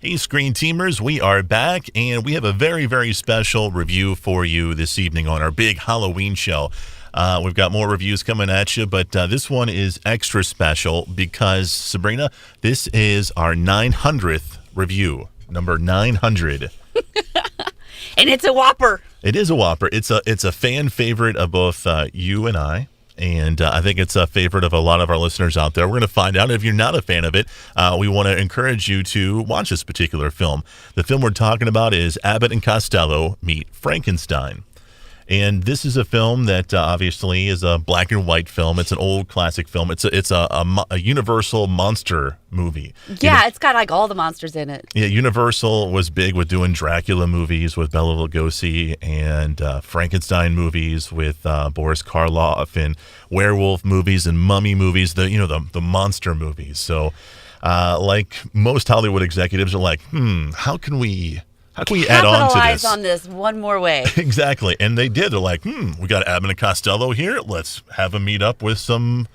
Hey, Screen Teamers, we are back, and we have a very, very special review for you this evening on our big Halloween show. We've got more reviews coming at you, but this one is extra special because, Sabrina, this is our 900th review, number 900. And it's a whopper. It is a whopper. It's a fan favorite of both you and I. And I think it's a favorite of a lot of our listeners out there. We're going to find out. If you're not a fan of it, we want to encourage you to watch this particular film. The film we're talking about is Abbott and Costello Meet Frankenstein. And this is a film that obviously is a black and white film. It's an old classic film. It's a Universal monster movie. Yeah, it's got like all the monsters in it. Yeah, Universal was big with doing Dracula movies with Bela Lugosi and Frankenstein movies with Boris Karloff and werewolf movies and mummy movies. The monster movies. So, like most Hollywood executives are like, how can we add on to this? Capitalize on this one more way. Exactly. And they did. They're like, we got Abbott and Costello here. Let's have them meet up with some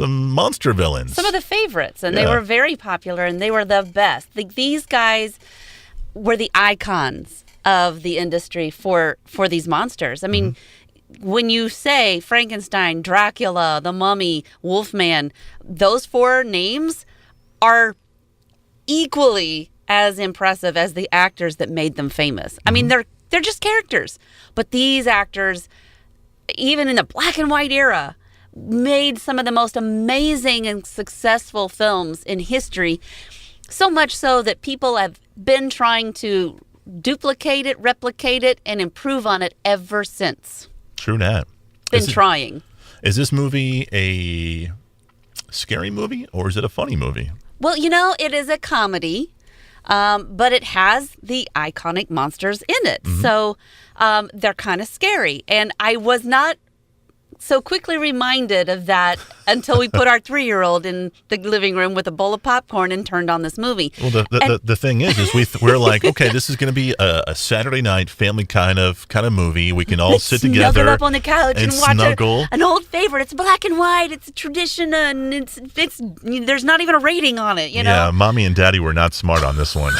monster villains. Some of the favorites. And they were very popular, and they were the best. These guys were the icons of the industry for these monsters. I mean, when you say Frankenstein, Dracula, the Mummy, Wolfman, those four names are equally as impressive as the actors that made them famous. I mean, they're just characters. But these actors, even in the black and white era, made some of the most amazing and successful films in history. So much so that people have been trying to duplicate it, replicate it, and improve on it ever since. True that. Trying. Is this movie a scary movie or is it a funny movie? Well, it is a comedy. But it has the iconic monsters in it. So they're kind of scary. And I was not so quickly reminded of that until we put our 3-year-old in the living room with a bowl of popcorn and turned on this movie. Well, the thing is we're like, okay, this is going to be a Saturday night family kind of movie. We can all sit together, snuggle up on the couch and watch an old favorite. It's black and white. It's a tradition, and it's there's not even a rating on it. Yeah, mommy and daddy were not smart on this one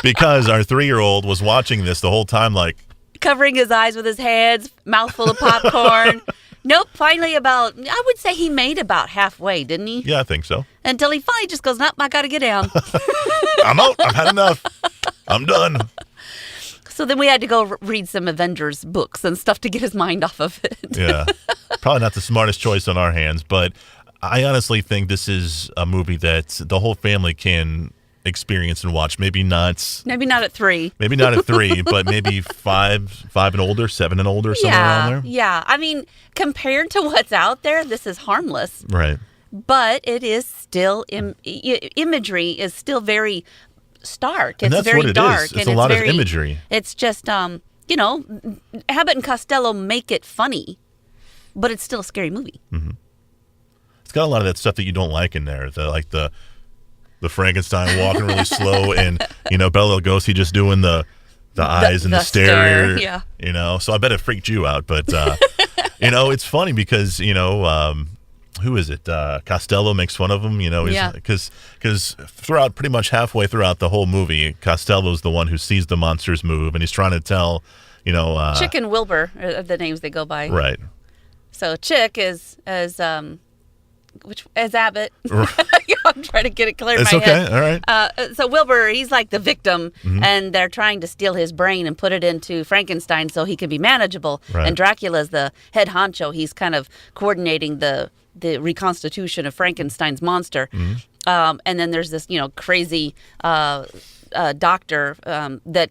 because our 3-year-old was watching this the whole time, like covering his eyes with his hands, mouthful of popcorn. Nope, finally I would say he made about halfway, didn't he? Yeah, I think so. Until he finally just goes, nope, I got to get down. I'm out. I've had enough. I'm done. So then we had to go read some Avengers books and stuff to get his mind off of it. Yeah, probably not the smartest choice on our hands, but I honestly think this is a movie that the whole family can experience and watch. Maybe not at 3. Maybe not at 3, but maybe 5 and older, 7 and older, somewhere around there. Yeah. I mean, compared to what's out there, this is harmless. Right. But it is still imagery is still very stark. And it's that's very what it dark. is. It's a lot of imagery. It's just Abbott and Costello make it funny, but it's still a scary movie. It's got a lot of that stuff that you don't like in there. The Frankenstein walking really slow, and Bela Lugosi just doing the eyes and the stare. Yeah. So I bet it freaked you out, but it's funny because who is it? Costello makes fun of him. Because throughout pretty much halfway throughout the whole movie, Costello's the one who sees the monsters move, and he's trying to tell Chick and Wilbur are the names they go by. Right. So Chick is as Abbott. I'm trying to get it clear in my head. All right. So Wilbur, he's like the victim, and they're trying to steal his brain and put it into Frankenstein so he can be manageable. Right. And Dracula's the head honcho. He's kind of coordinating the reconstitution of Frankenstein's monster. And then there's this, crazy doctor that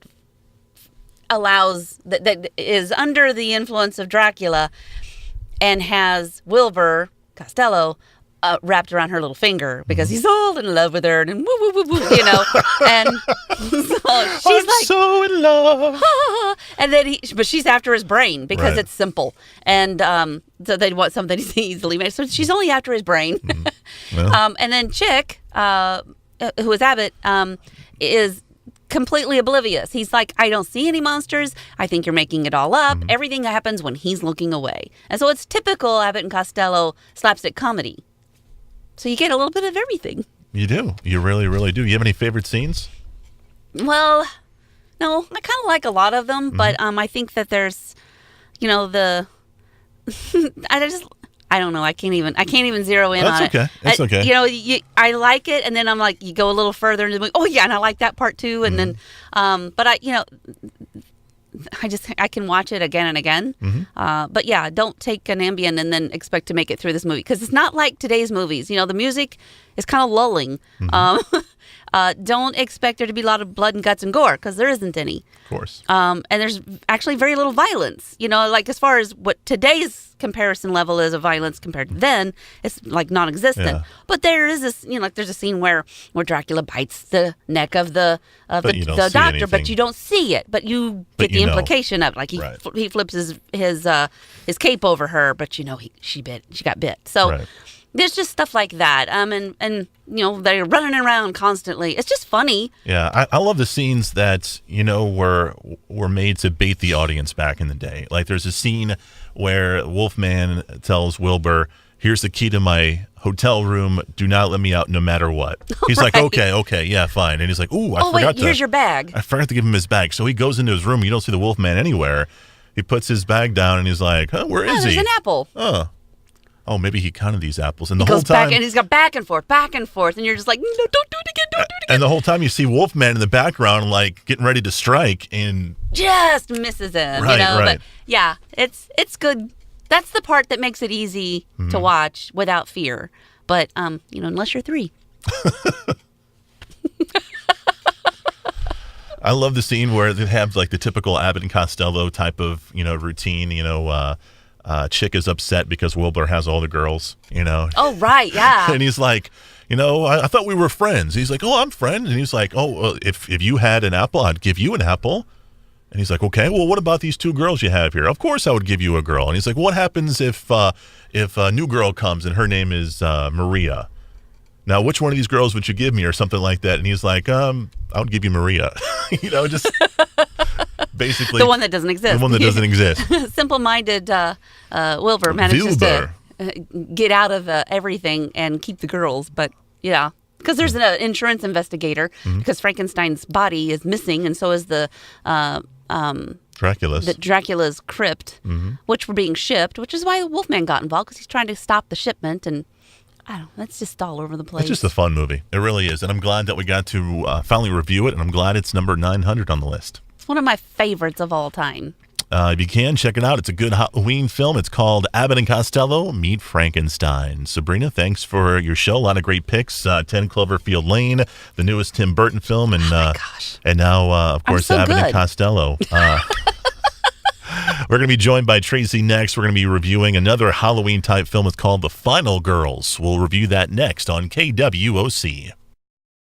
is under the influence of Dracula and has Wilbur Costello wrapped around her little finger because he's all in love with her and woo woo woo woo, and so she's so in love. And then but she's after his brain because it's simple, and so they want something easily made. So she's only after his brain. Well. And then Chick, who is Abbott, is completely oblivious. He's like, I don't see any monsters. I think you're making it all up. Everything happens when he's looking away. And so it's typical Abbott and Costello slapstick comedy. So you get a little bit of everything. You do. You really, really do. You have any favorite scenes? Well, no, I kind of like a lot of them, but I think that there's, the I don't know. I can't even zero in on it. That's okay. I like it, and then I'm like, you go a little further into the movie. Oh yeah, and I like that part too. And then, but I can watch it again and again. But yeah, don't take an Ambien and then expect to make it through this movie, because it's not like today's movies. The music is kind of lulling. Don't expect there to be a lot of blood and guts and gore, because there isn't any. Of course. And there's actually very little violence. Like as far as what today's comparison level is of violence compared to then, it's like non-existent. Yeah. But there is this, like there's a scene where Dracula bites the neck of the doctor, anything. but you don't see it. But you get the implication of it. Like he flips his cape over her, but she got bit. So. Right. There's just stuff like that, and they're running around constantly. It's just funny. Yeah, I love the scenes that were made to bait the audience back in the day. Like there's a scene where Wolfman tells Wilbur, "Here's the key to my hotel room. Do not let me out, no matter what." He's like, "Okay, yeah, fine." And he's like, "Ooh, here's your bag." I forgot to give him his bag. So he goes into his room. You don't see the Wolfman anywhere. He puts his bag down and he's like, "Huh, where is he?" There's an apple. Oh, maybe he counted these apples. And the whole time... and he's got back and forth. And you're just like, no, don't do it again, don't do it again. And the whole time you see Wolfman in the background, like, getting ready to strike and... just misses him, Right. But, yeah, it's good. That's the part that makes it easy to watch without fear. But, unless you're 3. I love the scene where they have, like, the typical Abbott and Costello type of, routine, chick is upset because Wilbur has all the girls, Oh, right, yeah. And he's like, I thought we were friends. He's like, oh, I'm friend. And he's like, oh, if you had an apple, I'd give you an apple. And he's like, okay, well, what about these 2 girls you have here? Of course I would give you a girl. And he's like, what happens if a new girl comes and her name is Maria? Now, which one of these girls would you give me, or something like that? And he's like, I would give you Maria. Just basically the one that doesn't exist. The one that doesn't exist. Simple-minded Wilbur manages to get out of everything and keep the girls. But yeah, because there's an insurance investigator, because Frankenstein's body is missing, and so is the Dracula's crypt, which were being shipped, which is why the Wolfman got involved, because he's trying to stop the shipment. And I don't know, that's just all over the place. It's just a fun movie. It really is. And I'm glad that we got to finally review it, and I'm glad it's number 900 on the list. It's one of my favorites of all time. If you can, check it out. It's a good Halloween film. It's called Abbott and Costello Meet Frankenstein. Sabrina, thanks for your show. A lot of great picks. 10 Cloverfield Lane, the newest Tim Burton film, and and now, of course, Abbott and Costello. We're going to be joined by Tracy next. We're going to be reviewing another Halloween-type film. It's called The Final Girls. We'll review that next on KWOC.